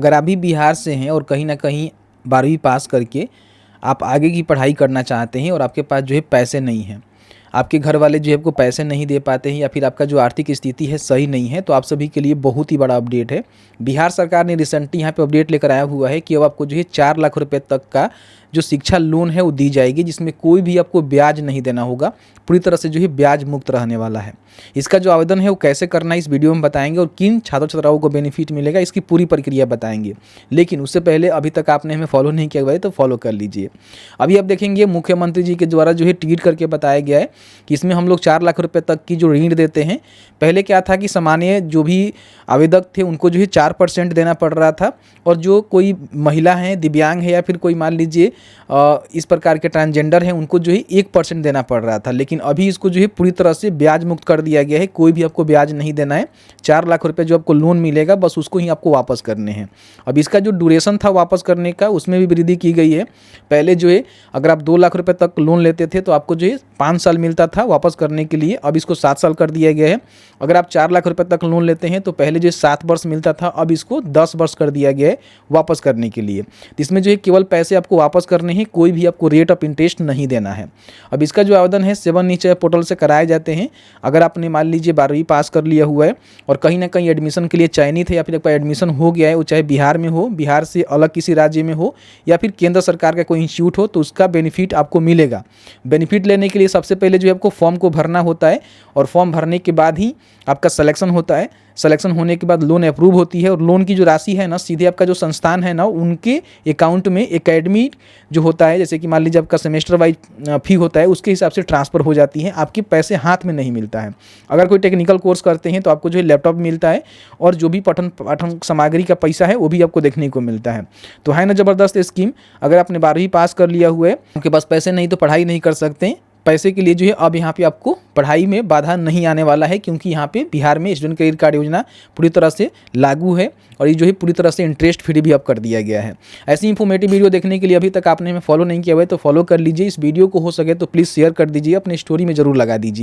अगर आप भी बिहार से हैं और कहीं न कहीं 12वीं पास करके आप आगे की पढ़ाई करना चाहते हैं और आपके पास जो है पैसे नहीं हैं, आपके घर वाले जो है आपको पैसे नहीं दे पाते हैं या फिर आपका जो आर्थिक स्थिति है सही नहीं है, तो आप सभी के लिए बहुत ही बड़ा अपडेट है। बिहार सरकार ने रिसेंटली यहाँ पे अपडेट लेकर आया हुआ है कि अब आपको जो है 4 लाख रुपए तक का जो शिक्षा लोन है वो दी जाएगी, जिसमें कोई भी आपको ब्याज नहीं देना होगा, पूरी तरह से जो है ब्याज मुक्त रहने वाला है। इसका जो आवेदन है वो कैसे करना है इस वीडियो में बताएंगे और किन छात्र छात्राओं को बेनिफिट मिलेगा इसकी पूरी प्रक्रिया बताएंगे। लेकिन उससे पहले अभी तक आपने हमें फॉलो नहीं किया हुआ है तो फॉलो कर लीजिए। अभी आप देखेंगे मुख्यमंत्री जी के द्वारा जो है ट्वीट करके बताया गया है कि इसमें हम लोग 4 लाख रुपए तक की जो ऋण देते हैं। पहले क्या था कि सामान्य जो भी आवेदक थे उनको जो है 4% देना पड़ रहा था, और जो कोई महिला है, दिव्यांग है या फिर कोई मान लीजिए इस प्रकार के ट्रांसजेंडर हैं उनको जो है 1% देना पड़ रहा था। लेकिन अभी इसको जो है पूरी तरह से ब्याज मुक्त कर दिया गया है, कोई भी आपको ब्याज नहीं देना है। 4 लाख रुपए जो आपको लोन मिलेगा बस उसको ही आपको वापस करने हैं। अब इसका जो ड्यूरेशन था वापस करने का उसमें भी वृद्धि की गई है। पहले जो है अगर आप 2 लाख रुपए तक लोन लेते थे तो आपको जो है 5 साल मिलता था वापस करने के लिए, अब इसको 7 साल कर दिया गया है। अगर आप 4 लाख रुपए तक लोन लेते हैं तो पहले जो 7 वर्ष मिलता था, अब इसको 10 वर्ष कर दिया गया है वापस करने के लिए। इसमें जो है केवल पैसे आपको वापस करने हैं, कोई भी आपको रेट ऑफ इंटरेस्ट नहीं देना है। अब इसका जो आवेदन है 7 नीचे पोर्टल से कराए जाते हैं। अगर आपने मान लीजिए 12वीं पास कर लिया हुआ है और कहीं ना कहीं एडमिशन के लिए चयनित है या फिर आपका एडमिशन हो गया है, वो चाहे बिहार में हो, बिहार से अलग किसी राज्य में हो या फिर केंद्र सरकार का कोई इंस्टीट्यूट हो, तो उसका बेनिफिट आपको मिलेगा। बेनिफिट लेने के लिए सबसे पहले जो है आपको फॉर्म को भरना होता है और फॉर्म भरने के बाद ही आपका सिलेक्शन होता है। सिलेक्शन होने के बाद लोन अप्रूव होती है और लोन की जो राशि है ना सीधे आपका जो संस्थान है ना उनके अकाउंट में एकेडमी जो होता है, जैसे कि मान लीजिए आपका सेमेस्टर वाइज फी होता है, उसके हिसाब से ट्रांसफ़र हो जाती है। आपके पैसे हाथ में नहीं मिलता है। अगर कोई टेक्निकल कोर्स करते हैं तो आपको जो है लैपटॉप मिलता है और जो भी पठन सामग्री का पैसा है वो भी आपको देखने को मिलता है। तो है ना ज़बरदस्त स्कीम। अगर आपने 12वीं पास कर लिया हुआ है, उनके पास पैसे नहीं तो पढ़ाई नहीं कर सकते। पैसे के लिए जो है अब यहाँ पे आपको पढ़ाई में बाधा नहीं आने वाला है, क्योंकि यहाँ पे बिहार में स्टूडेंट क्रेडिट कार्ड योजना पूरी तरह से लागू है और ये जो है पूरी तरह से इंटरेस्ट फ्री भी अब कर दिया गया है। ऐसी इंफॉर्मेटिव वीडियो देखने के लिए अभी तक आपने हमें फॉलो नहीं किया हुआ है तो फॉलो कर लीजिए। इस वीडियो को हो सके तो प्लीज़ शेयर कर दीजिए, अपने स्टोरी में ज़रूर लगा दीजिए।